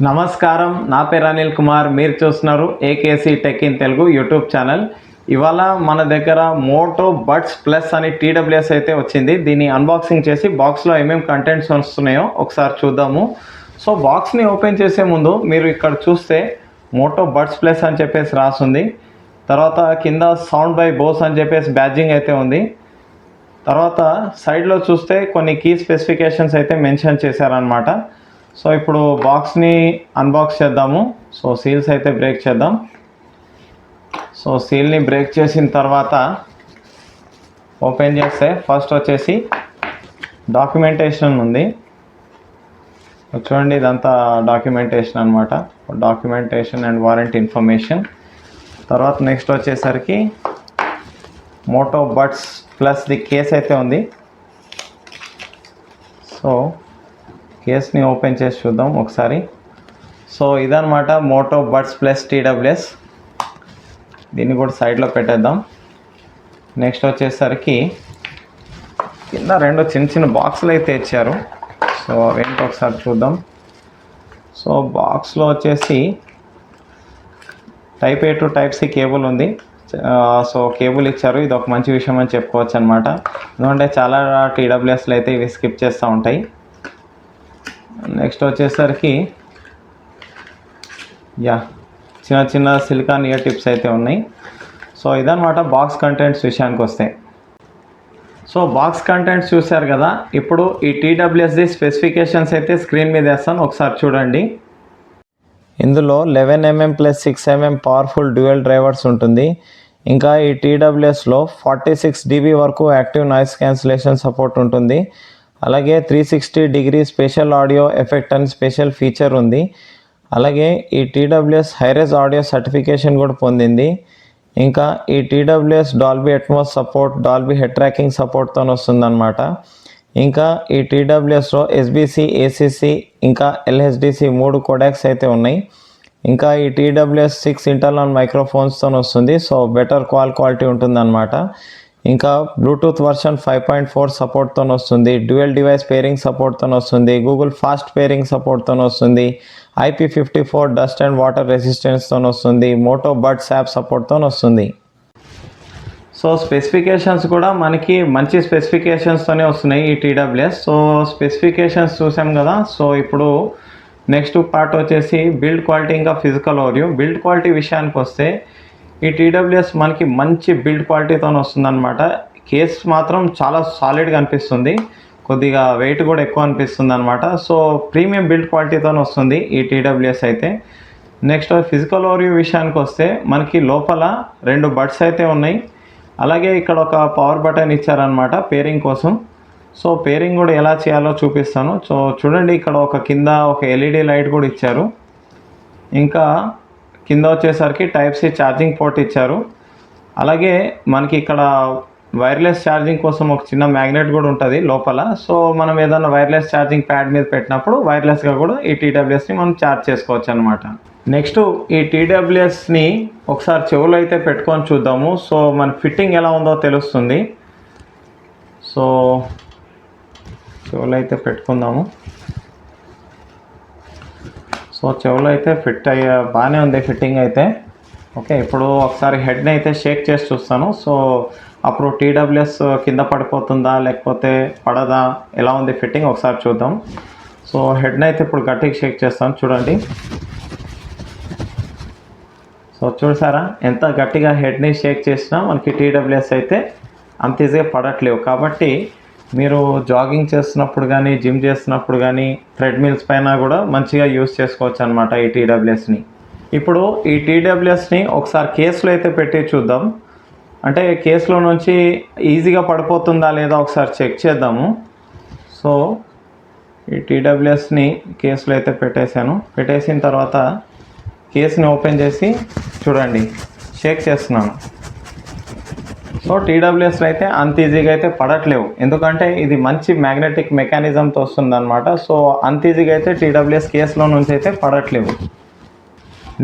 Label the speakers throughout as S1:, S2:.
S1: నమస్కారం, నా పేరు అనిల్ కుమార్. మీరు చూస్తున్నారు AKC tech in Telugu YouTube channel. ఇవాళ మన దగ్గర మోటో బడ్స్ ప్లస్ అని టీడబ్ల్యూఎస్ అయితే వచ్చింది. దీన్ని అన్బాక్సింగ్ చేసి బాక్స్లో ఏమేమి కంటెంట్స్ వస్తున్నాయో ఒకసారి చూద్దాము. సో బాక్స్ని ఓపెన్ చేసే ముందు మీరు ఇక్కడ చూస్తే మోటో బడ్స్ ప్లస్ అని చెప్పేసి రాస్తుంది. తర్వాత కింద సౌండ్ బై బోస్ అని చెప్పేసి బ్యాడ్జింగ్ అయితే ఉంది. తర్వాత సైడ్లో చూస్తే కొన్ని కీ స్పెసిఫికేషన్స్ అయితే మెన్షన్ చేశారనమాట. సో ఇప్పుడు బాక్స్ని అన్బాక్స్ చేద్దాము. సో సీల్స్ అయితే బ్రేక్ చేద్దాం. సో సీల్ని బ్రేక్ చేసిన తర్వాత ఓపెన్ చేస్తే ఫస్ట్ వచ్చేసి డాక్యుమెంటేషన్ ఉంది. చూడండి, ఇదంతా డాక్యుమెంటేషన్ అనమాట. Documentation and warranty information. తర్వాత నెక్స్ట్ వచ్చేసరికి Moto Buds Plus the case అయితే ఉంది. సో కేస్ని ఓపెన్ చేసి చూద్దాం ఒకసారి. సో ఇదనమాట మోటో బడ్స్ ప్లస్ టీడబ్ల్యూఎస్. దీన్ని కూడా సైడ్లో పెట్టేద్దాం. నెక్స్ట్ వచ్చేసరికి కింద రెండు చిన్న చిన్న బాక్సులు అయితే ఇచ్చారు. సో అవేంటో ఒకసారి చూద్దాం. సో బాక్స్లో వచ్చేసి type A to type C cable ఉంది. సో కేబుల్ ఇచ్చారు. ఇది ఒక మంచి విషయం అని చెప్పుకోవచ్చు అనమాట. ఎందుకంటే చాలా టీడబ్ల్యూఎస్లు అయితే ఇవి స్కిప్ చేస్తూ ఉంటాయి. నెక్స్ట్ వచ్చేసరికి చిన్న చిన్న సిలికాన్ ఇయర్ టిప్స్ అయితే ఉన్నాయి. సో ఇదన్నమాట బాక్స్ కంటెంట్స్ విషయానికి వస్తే. సో బాక్స్ కంటెంట్స్ చూశారు కదా. ఇప్పుడు ఈ టీడబ్ల్యూఎస్ది స్పెసిఫికేషన్స్ అయితే స్క్రీన్ మీద వేస్తాను, ఒకసారి చూడండి. ఇందులో 11mm + 6mm powerful dual drivers ఉంటుంది. ఇంకా ఈ టీడబ్ల్యూఎస్లో 46 dB వరకు యాక్టివ్ నాయిస్ క్యాన్సిలేషన్ సపోర్ట్ ఉంటుంది. అలాగే 360 డిగ్రీ స్పెషల్ ఆడియో ఎఫెక్ట్ అని స్పెషల్ ఫీచర్ ఉంది. అలాగే ఈ టీడబ్ల్యూఎస్ హైరేజ్ ఆడియో సర్టిఫికేషన్ కూడా పొందింది. ఇంకా ఈ TWS Dolby Atmos support, Dolby head tracking సపోర్ట్తో వస్తుందన్నమాట. ఇంకా ఈ టీడబ్ల్యూఎస్లో ఎస్బీసీ, ఏసీసీ ఇంకా ఎల్హెచ్డిసి 3 కోడాక్స్ అయితే ఉన్నాయి. ఇంకా ఈ టీడబ్ల్యూఎస్ 6 ఇంటర్నల్ మైక్రోఫోన్స్తో వస్తుంది. సో బెటర్ క్వాలిటీ ఉంటుందన్నమాట. ఇంకా బ్లూటూత్ వర్షన్ 5.4 సపోర్ట్తో వస్తుంది. డ్యూయల్ డివైస్ పేరింగ్ సపోర్ట్తో వస్తుంది. గూగుల్ ఫాస్ట్ పేరింగ్ సపోర్ట్తో వస్తుంది. IP54 డస్ట్ అండ్ వాటర్ రెసిస్టెన్స్తో వస్తుంది. మోటో బడ్స్ యాప్ సపోర్ట్తో వస్తుంది. సో స్పెసిఫికేషన్స్ కూడా మనకి మంచి స్పెసిఫికేషన్స్తోనే వస్తున్నాయి ఈ టీడబ్ల్యూఎస్. సో స్పెసిఫికేషన్స్ చూసాం కదా. సో ఇప్పుడు నెక్స్ట్ పార్ట్ వచ్చేసి బిల్డ్ క్వాలిటీ ఇంకా ఫిజికల్ ఓవర్వ్యూ. బిల్డ్ క్వాలిటీ విషయానికి వస్తే ఈ టీడబ్ల్యూఎస్ మనకి మంచి బిల్డ్ క్వాలిటీతో వస్తుందన్నమాట. కేస్ మాత్రం చాలా సాలిడ్గా అనిపిస్తుంది, కొద్దిగా వెయిట్ కూడా ఎక్కువ అనిపిస్తుంది అనమాట. సో ప్రీమియం బిల్డ్ క్వాలిటీతో వస్తుంది ఈ టీడబ్ల్యూఎస్ అయితే. నెక్స్ట్ ఫిజికల్ ఓవర్వ్యూ విషయానికి వస్తే మనకి లోపల 2 బడ్స్ అయితే ఉన్నాయి. అలాగే ఇక్కడ ఒక పవర్ బటన్ ఇచ్చారనమాట పేరింగ్ కోసం. సో పేరింగ్ కూడా ఎలా చేయాలో చూపిస్తాను. సో చూడండి, ఇక్కడ కింద ఒక ఎల్ఈడి లైట్ కూడా ఇచ్చారు. ఇంకా కింద వచ్చేసరికి టైప్ సి ఛార్జింగ్ పోర్ట్ ఇచ్చారు. అలాగే మనకి ఇక్కడ వైర్లెస్ ఛార్జింగ్ కోసం ఒక చిన్న మ్యాగ్నెట్ కూడా ఉంటుంది లోపల. సో మనం ఏదైనా వైర్లెస్ ఛార్జింగ్ ప్యాడ్ మీద పెట్టినప్పుడు వైర్లెస్గా కూడా ఈ టీడబ్ల్యూఎస్ని మనం ఛార్జ్ చేసుకోవచ్చు అనమాట. నెక్స్ట్ ఈ టీడబ్ల్యూఎస్ని ఒకసారి చెవులో అయితే పెట్టుకొని చూద్దాము. సో మన ఫిట్టింగ్ ఎలా ఉందో తెలుస్తుంది. సో చెవులో అయితే పెట్టుకుందాము. సో చెవులో అయితే బాగానే ఉంది ఫిట్టింగ్ అయితే. ఓకే, ఇప్పుడు ఒకసారి హెడ్ని అయితే షేక్ చేసి చూస్తాను. సో అప్పుడు టీడబ్ల్యూఎస్ కింద పడిపోతుందా లేకపోతే పడదా, ఎలా ఉంది ఫిట్టింగ్ ఒకసారి చూద్దాం. సో హెడ్ని అయితే ఇప్పుడు గట్టిగా షేక్ చేస్తాను, చూడండి. సో చూసారా, ఎంత గట్టిగా హెడ్ని షేక్ చేసినా మనకి టీడబ్ల్యూఎస్ అయితే అంత ఈజీగా పడట్లేవు. కాబట్టి మీరు జాగింగ్ చేస్తున్నప్పుడు కానీ, జిమ్ చేస్తున్నప్పుడు కానీ, ట్రెడ్మిల్స్ పైన కూడా మంచిగా యూస్ చేసుకోవచ్చు అనమాట ఈ టీడబ్ల్యూఎస్ని. ఇప్పుడు ఈ టీడబ్ల్యూఎస్ని ఒకసారి కేసులో అయితే పెట్టి చూద్దాం. అంటే కేసులో నుంచి ఈజీగా పడిపోతుందా లేదా ఒకసారి చెక్ చేద్దాము. సో ఈ టీడబ్ల్యూఎస్ని కేసులో అయితే పెట్టేసిన తర్వాత కేసుని ఓపెన్ చేసి చూడండి, షేక్ చేస్తున్నాను. సో టీడబ్ల్యూఎస్లో అయితే అంత ఈజీగా అయితే పడట్లేవు, ఎందుకంటే ఇది మంచి మ్యాగ్నెటిక్ మెకానిజంతో వస్తుందన్నమాట. సో అంత ఈజీగా అయితే టీడబ్ల్యూఎస్ కేసులో నుంచి అయితే పడట్లేవు.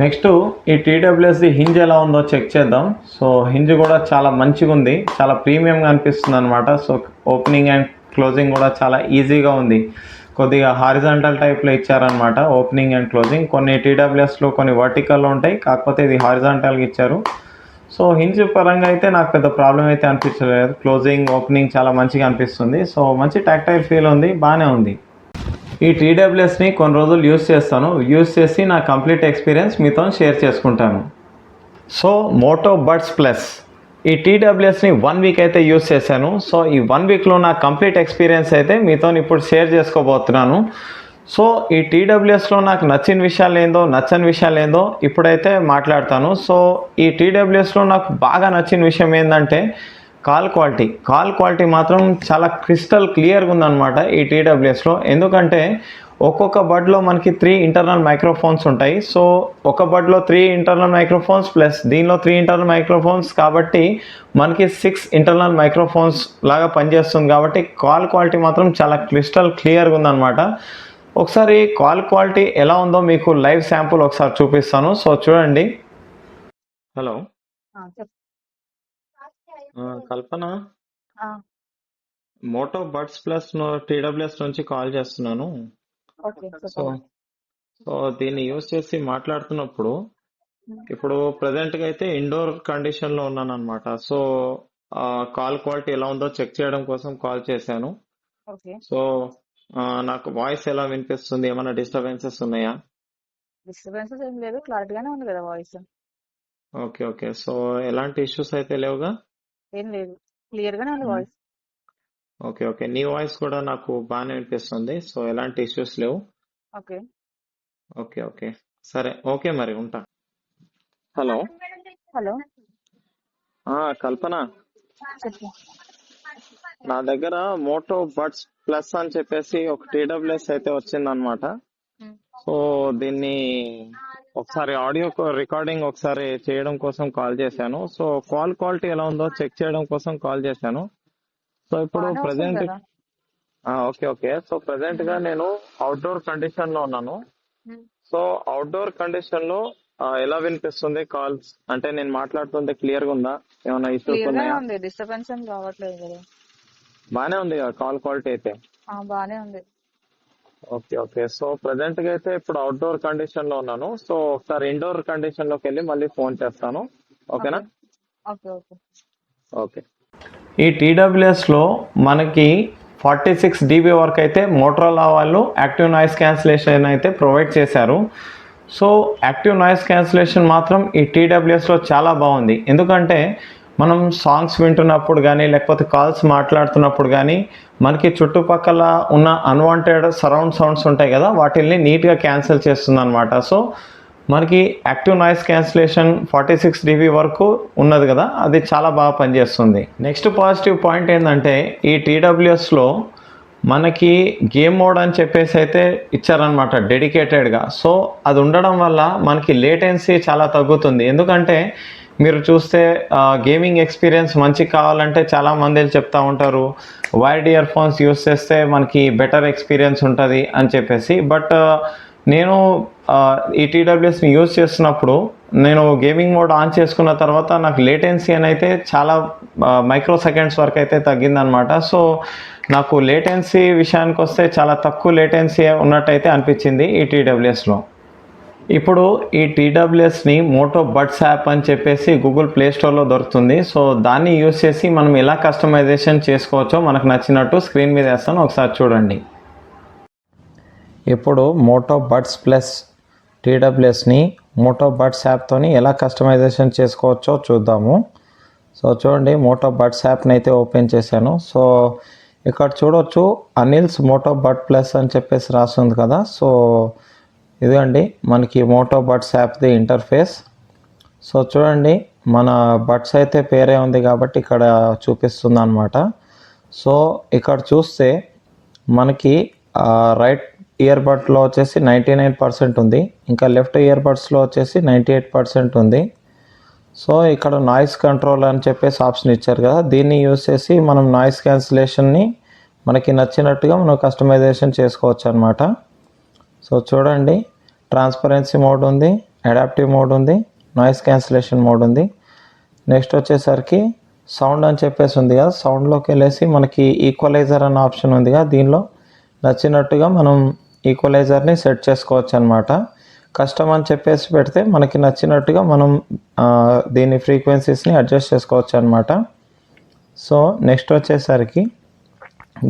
S1: నెక్స్ట్ ఈ టీడబ్ల్యూఎస్ది హింజ్ ఎలా ఉందో చెక్ చేద్దాం. సో హింజ్ కూడా చాలా మంచిగా ఉంది, చాలా ప్రీమియంగా అనిపిస్తుంది అనమాట. సో ఓపెనింగ్ అండ్ క్లోజింగ్ కూడా చాలా ఈజీగా ఉంది. కొద్దిగా హారిజాంటల్ టైప్లో ఇచ్చారనమాట, ఓపెనింగ్ అండ్ క్లోజింగ్. కొన్ని టీడబ్ల్యూఎస్లో కొన్ని వర్టికల్లో ఉంటాయి, కాకపోతే ఇది హారిజాంటల్గా ఇచ్చారు. సో హింజ్ పరంగా అయితే నాకు పెద్ద ప్రాబ్లం అయితే అనిపించలేదు. క్లోజింగ్ ఓపెనింగ్ చాలా మంచిగా అనిపిస్తుంది. సో మంచి టాక్టైల్ ఫీల్ ఉంది, బాగానే ఉంది. ఈ టీడబ్ల్యూఎస్ని కొన్ని రోజులు యూస్ చేస్తాను, యూస్ చేసి నా కంప్లీట్ ఎక్స్పీరియన్స్ మీతో షేర్ చేసుకుంటాను. సో మోటో బడ్స్ ప్లస్ ఈ టీడబ్ల్యూఎస్ని 1 వీక్ అయితే యూస్ చేశాను. సో ఈ 1 వీక్లో నా కంప్లీట్ ఎక్స్పీరియన్స్ అయితే మీతో ఇప్పుడు షేర్ చేసుకోబోతున్నాను. సో ఈ టీడబ్ల్యూఎస్లో నాకు నచ్చిన విషయాలు ఏందో, నచ్చని విషయాలు ఏందో ఇప్పుడైతే మాట్లాడతాను. సో ఈ టీడబ్ల్యూఎస్లో నాకు బాగా నచ్చిన విషయం ఏంటంటే కాల్ క్వాలిటీ మాత్రం చాలా క్రిస్టల్ క్లియర్గా ఉందన్నమాట ఈ టీడబ్ల్యూఎస్లో. ఎందుకంటే ఒక్కొక్క బడ్లో మనకి 3 ఇంటర్నల్ మైక్రోఫోన్స్ ఉంటాయి. సో ఒక బడ్లో 3 ఇంటర్నల్ మైక్రోఫోన్స్ ప్లస్ దీనిలో 3 ఇంటర్నల్ మైక్రోఫోన్స్, కాబట్టి మనకి 6 ఇంటర్నల్ మైక్రోఫోన్స్ లాగా పనిచేస్తుంది. కాబట్టి కాల్ క్వాలిటీ మాత్రం చాలా క్రిస్టల్ క్లియర్గా ఉందన్నమాట. ఒకసారి కాల్ క్వాలిటీ ఎలా ఉందో మీకు లైవ్ శాంపుల్ ఒకసారి చూపిస్తాను. సో చూడండి. హలో కల్పన, మోటో బడ్స్ ప్లస్ టీడబ్ల్యూఎస్ నుంచి కాల్ చేస్తున్నాను. సో దీన్ని యూజ్ చేసి మాట్లాడుతున్నప్పుడు ఇప్పుడు ప్రజెంట్గా అయితే ఇండోర్ కండిషన్లో ఉన్నాను అనమాట. సో కాల్ క్వాలిటీ ఎలా ఉందో చెక్ చేయడం కోసం కాల్ చేశాను. సో నాకు వాయిస్ ఎలా వినిపిస్తుంది, ఏమైనా డిస్టర్బెన్సెస్ ఉన్నాయా?
S2: డిస్టర్బెన్సెస్ ఏం లేదు, క్లారిటీగానే ఉంది కదా వాయిస్.
S1: ఓకే. సో ఎలాంటి ఇష్యూస్ అయితే లేవుగా?
S2: ఏం లేదు, క్లియర్ గానే ఉంది వాయిస్.
S1: ఓకే. నీ వాయిస్ కూడా నాకు బాగానే వినిపిస్తుంది. సో ఎలాంటి ఇష్యూస్ లేవు. ఓకే. సరే, ఓకే మరి ఉంటా. హలో కల్పన, నా దగ్గర మోటో బడ్స్ ప్లస్ అని చెప్పేసి ఒక టీడబ్ల్యూఎస్ అయితే వచ్చిందనమాట. సో దీన్ని ఒకసారి ఆడియో రికార్డింగ్ ఒకసారి చేయడం కోసం కాల్ చేశాను. సో కాల్ క్వాలిటీ ఎలా ఉందో చెక్ చేయడం కోసం కాల్ చేశాను. సో ఇప్పుడు ప్రెసెంట్ ఓకే. సో ప్రెసెంట్ గా నేను అవుట్డోర్ కండిషన్ లో ఉన్నాను. సో అవుట్డోర్ కండిషన్ లో ఎలా వినిపిస్తుంది కాల్స్? అంటే నేను మాట్లాడుతుంటే క్లియర్ గా ఉందా? ఏమైనా ఇష్యూస్ ఉన్నాయా?
S2: డిస్టర్బెన్స్ ఏం రావట్లేదు కదా?
S1: బానే ఉంది కాల్ క్వాలిటీ అయితే.
S2: బానే ఉంది.
S1: ఓకే. సో ప్రెసెంట్ గా అయితే ఇప్పుడు అవుట్డోర్ కండిషన్ లో ఉన్నాను. సో ఒకసారి ఇండోర్ కండిషన్ లోకి వెళ్ళి మళ్ళీ ఫోన్ చేస్తాను. ఓకేనా? ఓకే. ఈ టీడబ్ల్యూఎస్లో మనకి 46 dB వరకు అయితే మోటరోలా వాళ్ళు యాక్టివ్ నాయిస్ క్యాన్సిలేషన్ అయితే ప్రొవైడ్ చేశారు. సో యాక్టివ్ నాయిస్ క్యాన్సిలేషన్ మాత్రం ఈ టీడబ్ల్యూఎస్లో చాలా బాగుంది. ఎందుకంటే మనం సాంగ్స్ వింటున్నప్పుడు కానీ లేకపోతే కాల్స్ మాట్లాడుతున్నప్పుడు కానీ మనకి చుట్టుపక్కల ఉన్న అన్వాంటెడ్ సరౌండ్ సౌండ్స్ ఉంటాయి కదా, వాటిల్ని నీట్గా క్యాన్సిల్ చేస్తుంది అనమాట. సో మనకి యాక్టివ్ నాయిస్ క్యాన్సిలేషన్ 46 dB వరకు ఉన్నది కదా, అది చాలా బాగా పనిచేస్తుంది. నెక్స్ట్ పాజిటివ్ పాయింట్ ఏంటంటే ఈ టీడబ్ల్యూఎస్లో మనకి గేమ్ మోడ్ అని చెప్పేసి అయితే ఇచ్చారనమాట డెడికేటెడ్గా. సో అది ఉండడం వల్ల మనకి లేటెన్సీ చాలా తగ్గుతుంది. ఎందుకంటే మీరు చూస్తే గేమింగ్ ఎక్స్పీరియన్స్ మంచిగా కావాలంటే చాలామంది చెప్తూ ఉంటారు వైర్డ్ ఇయర్ ఫోన్స్ యూస్ చేస్తే మనకి బెటర్ ఎక్స్పీరియన్స్ ఉంటుంది అని చెప్పేసి. బట్ నేను ఈ టీడబ్ల్యూఎస్ని యూజ్ చేస్తున్నప్పుడు నేను గేమింగ్ మోడ్ ఆన్ చేసుకున్న తర్వాత నాకు లేటెన్సీ అని అయితే చాలా మైక్రో సెకండ్స్ వరకు అయితే తగ్గిందనమాట. సో నాకు లేటెన్సీ విషయానికి వస్తే చాలా తక్కువ లేటెన్సీ ఉన్నట్టయితే అనిపించింది ఈ టీడబ్ల్యూఎస్లో. ఇప్పుడు ఈ టీడబ్ల్యూఎస్ని మోటో బడ్స్ యాప్ అని చెప్పేసి గూగుల్ ప్లే స్టోర్లో దొరుకుతుంది. సో దాన్ని యూజ్ చేసి మనం ఎలా కస్టమైజేషన్ చేసుకోవచ్చో మనకు నచ్చినట్టు స్క్రీన్ మీద వేస్తాను, ఒకసారి చూడండి. ఇప్పుడు మోటో బడ్స్ ప్లస్ టీడబ్ల్యూఎస్ని మోటో బడ్స్ యాప్తోని ఎలా కస్టమైజేషన్ చేసుకోవచ్చో చూద్దాము. సో చూడండి, మోటో బడ్స్ యాప్ని అయితే ఓపెన్ చేశాను. సో ఇక్కడ చూడవచ్చు అనిల్స్ మోటో బడ్ ప్లస్ అని చెప్పేసి రాస్తుంది కదా. సో ఇదండి మనకి మోటో బడ్స్ యాప్ది ఇంటర్ఫేస్. సో చూడండి, మన బడ్స్ అయితే పేరే ఉంది కాబట్టి ఇక్కడ చూపిస్తుంది అనమాట. సో ఇక్కడ చూస్తే మనకి రైట్ ఇయర్ బడ్లో వచ్చేసి 99% ఉంది, ఇంకా లెఫ్ట్ ఇయర్ బడ్స్లో వచ్చేసి 98% ఉంది. సో ఇక్కడ నాయిస్ కంట్రోల్ అని చెప్పేసి ఆప్షన్ ఇచ్చారు కదా, దీన్ని యూజ్ చేసి మనం నాయిస్ క్యాన్సిలేషన్ని మనకి నచ్చినట్టుగా మనం కస్టమైజేషన్ చేసుకోవచ్చు అనమాట. సో చూడండి, ట్రాన్స్పరెన్సీ మోడ్ ఉంది, అడాప్టివ్ మోడ్ ఉంది, నాయిస్ క్యాన్సిలేషన్ మోడ్ ఉంది. నెక్స్ట్ వచ్చేసరికి సౌండ్ అని చెప్పేసి ఉంది కదా, సౌండ్లోకి వెళ్ళేసి మనకి ఈక్వలైజర్ అన్న ఆప్షన్ ఉంది కదా, దీనిలో నచ్చినట్టుగా మనం ఈక్వలైజర్ని సెట్ చేసుకోవచ్చు అనమాట. కస్టమ్ అని చెప్పేసి పెడితే మనకి నచ్చినట్టుగా మనం దీని ఫ్రీక్వెన్సీస్ని అడ్జస్ట్ చేసుకోవచ్చు అనమాట. సో నెక్స్ట్ వచ్చేసరికి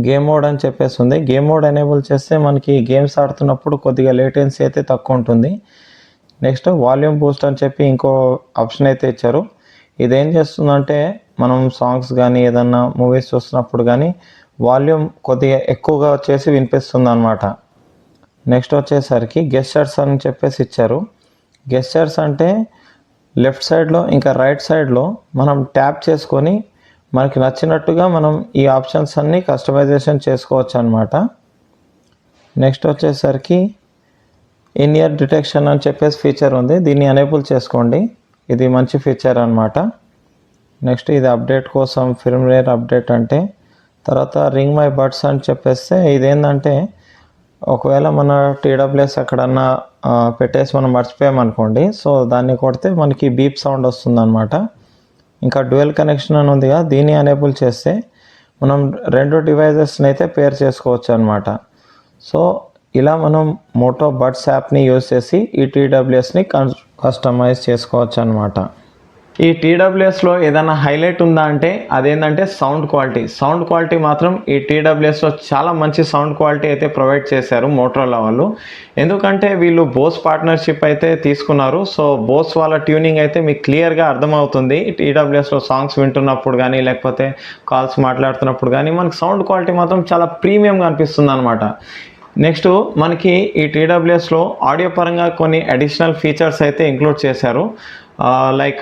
S1: గేమ్ మోడ్ అని చెప్పేసి ఉంది. గేమ్ మోడ్ ఎనేబుల్ చేస్తే మనకి గేమ్స్ ఆడుతున్నప్పుడు కొద్దిగా లేటెన్సీ అయితే తక్కువ ఉంటుంది. నెక్స్ట్ వాల్యూమ్ బూస్ట్ అని చెప్పి ఇంకో ఆప్షన్ అయితే ఇచ్చారు. ఇదేం చేస్తుందంటే మనం సాంగ్స్ కానీ ఏదన్నా మూవీస్ చూస్తున్నప్పుడు కానీ వాల్యూమ్ కొద్దిగా ఎక్కువగా వచ్చేసి వినిపిస్తుంది అనమాట. నెక్స్ట్ వచ్చేసరికి గెస్చర్స్ అని చెప్పేసి ఇచ్చారు. గెస్చర్స్ అంటే లెఫ్ట్ సైడ్లో ఇంకా రైట్ సైడ్లో మనం ట్యాప్ చేసుకొని మనకి నచ్చినట్టుగా మనం ఈ ఆప్షన్స్ అన్నీ కస్టమైజేషన్ చేసుకోవచ్చు అనమాట. నెక్స్ట్ వచ్చేసరికి ఇన్ ఇయర్ డిటెక్షన్ అని చెప్పేసి ఫీచర్ ఉంది. దీన్ని ఎనేబుల్ చేసుకోండి, ఇది మంచి ఫీచర్ అనమాట. నెక్స్ట్ ఇది అప్డేట్ కోసం ఫిర్మ్వేర్ అప్డేట్ అంటే. తర్వాత రింగ్ మై బడ్స్ అని చెప్పేస్తే ఇదేంటంటే ఒకవేళ మన TWS ఎక్కడన్నా పెట్టేసి మనం మర్చిపోయామనుకోండి, సో దాన్ని కొడితే మనకి బీప్ సౌండ్ వస్తుంది అనమాట. ఇంకా డ్యూయల్ కనెక్షన్ అని ఉందిగా, దీన్ని ఎనేబుల్ చేస్తే మనం 2 డివైజెస్ని అయితే పేర్ చేసుకోవచ్చు అనమాట. సో ఇలా మనం మోటో బడ్స్ యాప్ని యూజ్ చేసి ఈ TWSని కస్టమైజ్ చేసుకోవచ్చు అనమాట. ఈ TWSలో ఏదైనా హైలైట్ ఉందా అంటే అదేంటంటే సౌండ్ క్వాలిటీ మాత్రం ఈ TWSలో చాలా మంచి సౌండ్ క్వాలిటీ అయితే ప్రొవైడ్ చేశారు మోటరోలా వాళ్ళు. ఎందుకంటే వీళ్ళు బోస్ పార్ట్నర్షిప్ అయితే తీసుకున్నారు. సో బోస్ వాళ్ళ ట్యూనింగ్ అయితే మీకు క్లియర్గా అర్థమవుతుంది. TWSలో సాంగ్స్ వింటున్నప్పుడు కానీ లేకపోతే కాల్స్ మాట్లాడుతున్నప్పుడు కానీ మనకి సౌండ్ క్వాలిటీ మాత్రం చాలా ప్రీమియంగా అనిపిస్తుంది అనమాట. నెక్స్ట్ మనకి ఈ TWSలో ఆడియో పరంగా కొన్ని అడిషనల్ ఫీచర్స్ అయితే ఇంక్లూడ్ చేశారు. Like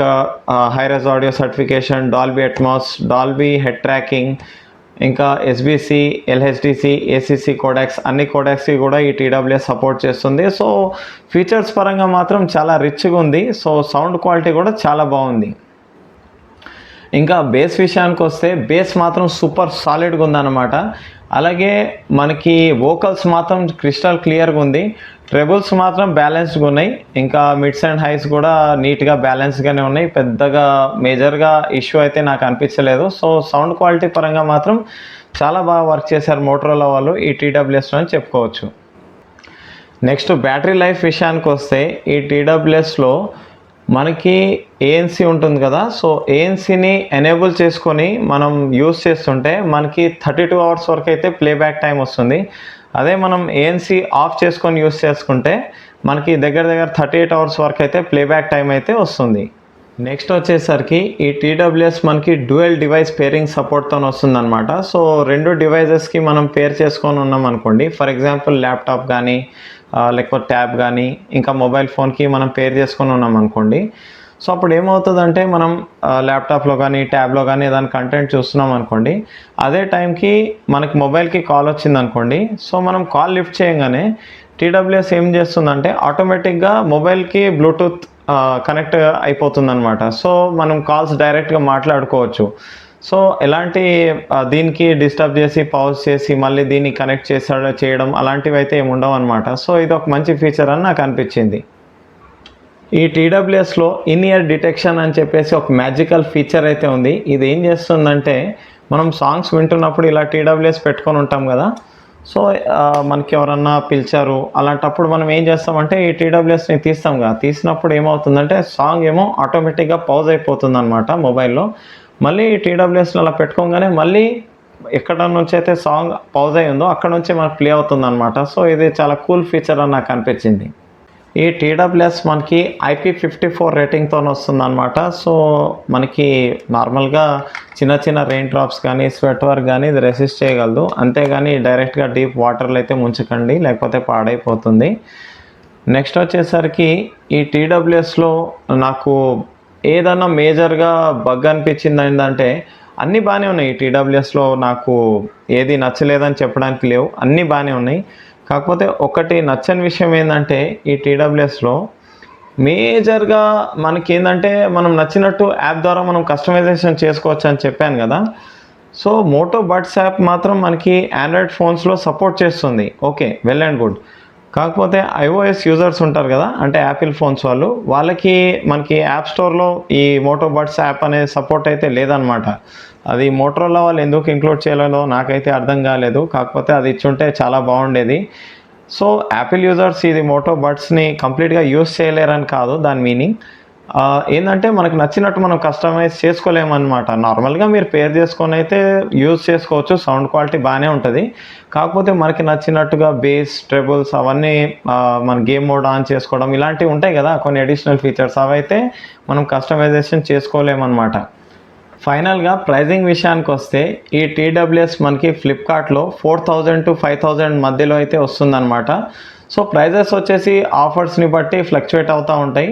S1: hi-res audio certification, Dolby Atmos, Dolby head tracking, ఇంకా SBC, LHDC, ACC కోడాక్స్, అన్ని కోడాక్స్కి కూడా ఈ TWS సపోర్ట్ చేస్తుంది. సో ఫీచర్స్ పరంగా మాత్రం చాలా రిచ్గా ఉంది. సో సౌండ్ క్వాలిటీ కూడా చాలా బాగుంది. ఇంకా బేస్ విషయానికి వస్తే బేస్ మాత్రం సూపర్ సాలిడ్గా ఉందన్నమాట. అలాగే మనకి వోకల్స్ మాత్రం క్రిస్టల్ క్లియర్గా ఉంది. ట్రెబుల్స్ మాత్రం బ్యాలెన్స్డ్గా ఉన్నాయి. ఇంకా మిడ్స్ అండ్ హైస్ కూడా నీట్గా బ్యాలెన్స్గానే ఉన్నాయి. పెద్దగా మేజర్గా ఇష్యూ అయితే నాకు అనిపించలేదు. సో సౌండ్ క్వాలిటీ పరంగా మాత్రం చాలా బాగా వర్క్ చేశారు మోటరోలా వాళ్ళు ఈ TWSలో అని చెప్పుకోవచ్చు. నెక్స్ట్ బ్యాటరీ లైఫ్ విషయానికి వస్తే ఈ TWSలో మనకి ANC ఉంటుంది కదా, సో ANCని ఎనేబుల్ చేసుకొని మనం యూస్ చేస్తుంటే మనకి 32 అవర్స్ వరకు అయితే ప్లేబ్యాక్ టైం వస్తుంది. అదే మనం ANC ఆఫ్ చేసుకొని యూస్ చేసుకుంటే మనకి దగ్గర 38 అవర్స్ వరకు అయితే ప్లేబ్యాక్ టైం అయితే వస్తుంది. నెక్స్ట్ వచ్చేసరికి ఈ TWS మనకి డ్యూయల్ డివైస్ పేరింగ్ సపోర్ట్తో వస్తుంది అనమాట. సో 2 డివైజెస్కి మనం పేర్ చేసుకొని ఉన్నాం అనుకోండి, ఫర్ ఎగ్జాంపుల్ ల్యాప్టాప్ కానీ లేకపోతే ట్యాబ్ కానీ ఇంకా మొబైల్ ఫోన్కి మనం పేర్ చేసుకొని ఉన్నాం అనుకోండి. సో అప్పుడు ఏమవుతుందంటే మనం ల్యాప్టాప్లో కానీ ట్యాబ్లో కానీ ఏదైనా కంటెంట్ చూస్తున్నాం అనుకోండి, అదే టైంకి మనకి మొబైల్కి కాల్ వచ్చింది అనుకోండి. సో మనం కాల్ లిఫ్ట్ చేయగానే TWS ఏం చేస్తుందంటే ఆటోమేటిక్గా మొబైల్కి బ్లూటూత్ కనెక్ట్ అయిపోతుంది అనమాట. సో మనం కాల్స్ డైరెక్ట్గా మాట్లాడుకోవచ్చు. సో ఎలాంటి దీనికి డిస్టర్బ్ చేసి పాజ్ చేసి మళ్ళీ దీన్ని కనెక్ట్ చేయడం అలాంటివి అయితే ఏమి ఉండవు అనమాట. సో ఇది ఒక మంచి ఫీచర్ అని నాకు అనిపించింది. ఈ TWSలో ఇన్ ఇయర్ డిటెక్షన్ అని చెప్పేసి ఒక మ్యాజికల్ ఫీచర్ అయితే ఉంది. ఇది ఏం చేస్తుందంటే మనం సాంగ్స్ వింటున్నప్పుడు ఇలా TWS పెట్టుకొని ఉంటాం కదా, సో మనకి ఎవరన్నా పిలిచారు అలాంటప్పుడు మనం ఏం చేస్తామంటే ఈ TWSని తీస్తాం కదా, తీసినప్పుడు ఏమవుతుందంటే సాంగ్ ఏమో ఆటోమేటిక్గా పాజ్ అయిపోతుంది అనమాట మొబైల్లో. మళ్ళీ TWSని అలా పెట్టుకోగానే మళ్ళీ ఎక్కడ నుంచి అయితే సాంగ్ పాజ్ అయి ఉందో అక్కడ నుంచి మనకు ప్లే అవుతుంది అనమాట. సో ఇది చాలా కూల్ ఫీచర్ అని నాకు అనిపించింది. ఈ TWS మనకి IP54 రేటింగ్తో వస్తుంది అనమాట. సో మనకి నార్మల్గా చిన్న రెయిన్ డ్రాప్స్ కానీ స్వెట్ వర్క్ కానీ ఇది రెసిస్ట్ చేయగలదు. అంతేగాని డైరెక్ట్గా డీప్ వాటర్లో అయితే ముంచకండి, లేకపోతే పాడైపోతుంది. నెక్స్ట్ వచ్చేసరికి ఈ TWSలో నాకు ఏదన్నా మేజర్గా బగ్ అనిపించింది ఏంటంటే అన్నీ బాగానే ఉన్నాయి. ఈ TWSలో నాకు ఏది నచ్చలేదని చెప్పడానికి లేవు, అన్నీ బాగానే ఉన్నాయి. కాకపోతే ఒకటి నచ్చని విషయం ఏంటంటే ఈ TWSలో మేజర్గా మనకి ఏంటంటే మనం నచ్చినట్టు యాప్ ద్వారా మనం కస్టమైజేషన్ చేసుకోవచ్చు అని చెప్పాను కదా. సో మోటో బడ్స్ యాప్ మాత్రం మనకి ఆండ్రాయిడ్ ఫోన్స్లో సపోర్ట్ చేస్తుంది, ఓకే, వెల్ అండ్ గుడ్. కాకపోతే iOS యూజర్స్ ఉంటారు కదా, అంటే యాపిల్ ఫోన్స్ వాళ్ళకి మనకి యాప్ స్టోర్లో ఈ మోటో బడ్స్ యాప్ అనే సపోర్ట్ అయితే లేదనమాట. అది మోటరోలా వాళ్ళు ఎందుకు ఇంక్లూడ్ చేయలేదో నాకైతే అర్థం కాలేదు. కాకపోతే అది ఇచ్చుంటే చాలా బాగుండేది. సో యాపిల్ యూజర్స్ ఇది మోటో బడ్స్ని కంప్లీట్గా యూస్ చేయలేరని కాదు దాని మీనింగ్. ఏంటంటే మనకు నచ్చినట్టు మనం కస్టమైజ్ చేసుకోలేమన్నమాట. నార్మల్గా మీరు పేర్ చేసుకొని అయితే యూజ్ చేసుకోవచ్చు, సౌండ్ క్వాలిటీ బాగానే ఉంటుంది. కాకపోతే మనకి నచ్చినట్టుగా బేస్, ట్రెబుల్స్ అవన్నీ మన గేమ్ మోడ్ ఆన్ చేసుకోవడం ఇలాంటివి ఉంటాయి కదా కొన్ని అడిషనల్ ఫీచర్స్, అవైతే మనం కస్టమైజేషన్ చేసుకోలేమన్నమాట. ఫైనల్గా ప్రైజింగ్ విషయానికి వస్తే ఈ టీడబ్ల్యూఎస్ మనకి ఫ్లిప్కార్ట్లో 4000 to 5000 మధ్యలో అయితే వస్తుందన్నమాట. సో ప్రైజెస్ వచ్చేసి ఆఫర్స్ని బట్టి ఫ్లక్చువేట్ అవుతూ ఉంటాయి.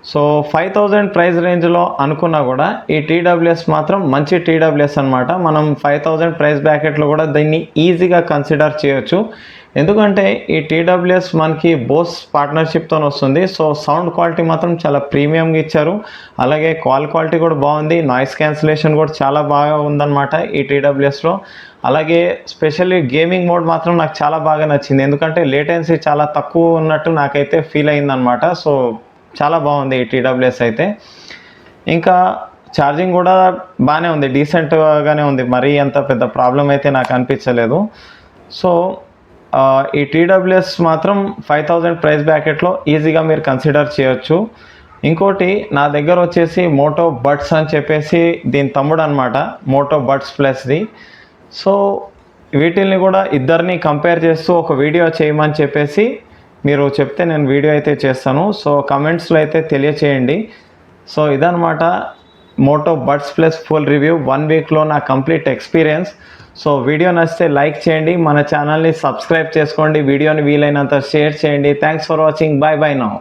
S1: సో 5000 ప్రైస్ రేంజ్లో అనుకున్నా కూడా ఈ టీడబ్ల్యూఎస్ మాత్రం మంచి టీడబ్ల్యూఎస్ అనమాట. మనం 5000 ప్రైస్ బ్రాకెట్లో కూడా దీన్ని ఈజీగా కన్సిడర్ చేయొచ్చు. ఎందుకంటే ఈ టీడబ్ల్యూఎస్ మనకి బోస్ పార్ట్నర్షిప్తో వస్తుంది. సో సౌండ్ క్వాలిటీ మాత్రం చాలా ప్రీమియంగా ఇచ్చారు. అలాగే కాల్ క్వాలిటీ కూడా బాగుంది, నాయిస్ క్యాన్సిలేషన్ కూడా చాలా బాగా ఉందన్నమాట ఈ టీడబ్ల్యూఎస్లో. అలాగే స్పెషల్లీ గేమింగ్ మోడ్ మాత్రం నాకు చాలా బాగా నచ్చింది. ఎందుకంటే లేటెన్సీ చాలా తక్కువ ఉన్నట్టు నాకైతే ఫీల్ అయిందనమాట. సో చాలా బాగుంది ఈ టీడబ్ల్యూఎస్ అయితే. ఇంకా ఛార్జింగ్ కూడా బాగానే ఉంది, డీసెంట్గానే ఉంది, మరీ అంత పెద్ద ప్రాబ్లం అయితే నాకు అనిపించలేదు. సో ఈ టీడబ్ల్యూఎస్ మాత్రం 5000 ప్రైస్ బ్రాకెట్లో ఈజీగా మీరు కన్సిడర్ చేయొచ్చు. ఇంకోటి నా దగ్గర వచ్చేసి మోటో బడ్స్ అని చెప్పేసి దీని తమ్ముడు అనమాట, మోటో బడ్స్ ప్లస్ది. సో వీటిల్ని కూడా ఇద్దరిని కంపేర్ చేస్తూ ఒక వీడియో చేయమని చెప్పేసి మీరు చెప్తే నేను వీడియో అయితే చేస్తాను. సో కమెంట్స్లో అయితే తెలియచేయండి. సో ఇదనమాట Moto Buds Plus full review 1 వీక్లో నా కంప్లీట్ ఎక్స్పీరియన్స్. సో వీడియో నచ్చితే లైక్ చేయండి, మన ఛానల్ని సబ్స్క్రైబ్ చేసుకోండి, వీడియోని వీలైనంత షేర్ చేయండి. Thanks for watching. Bye bye now.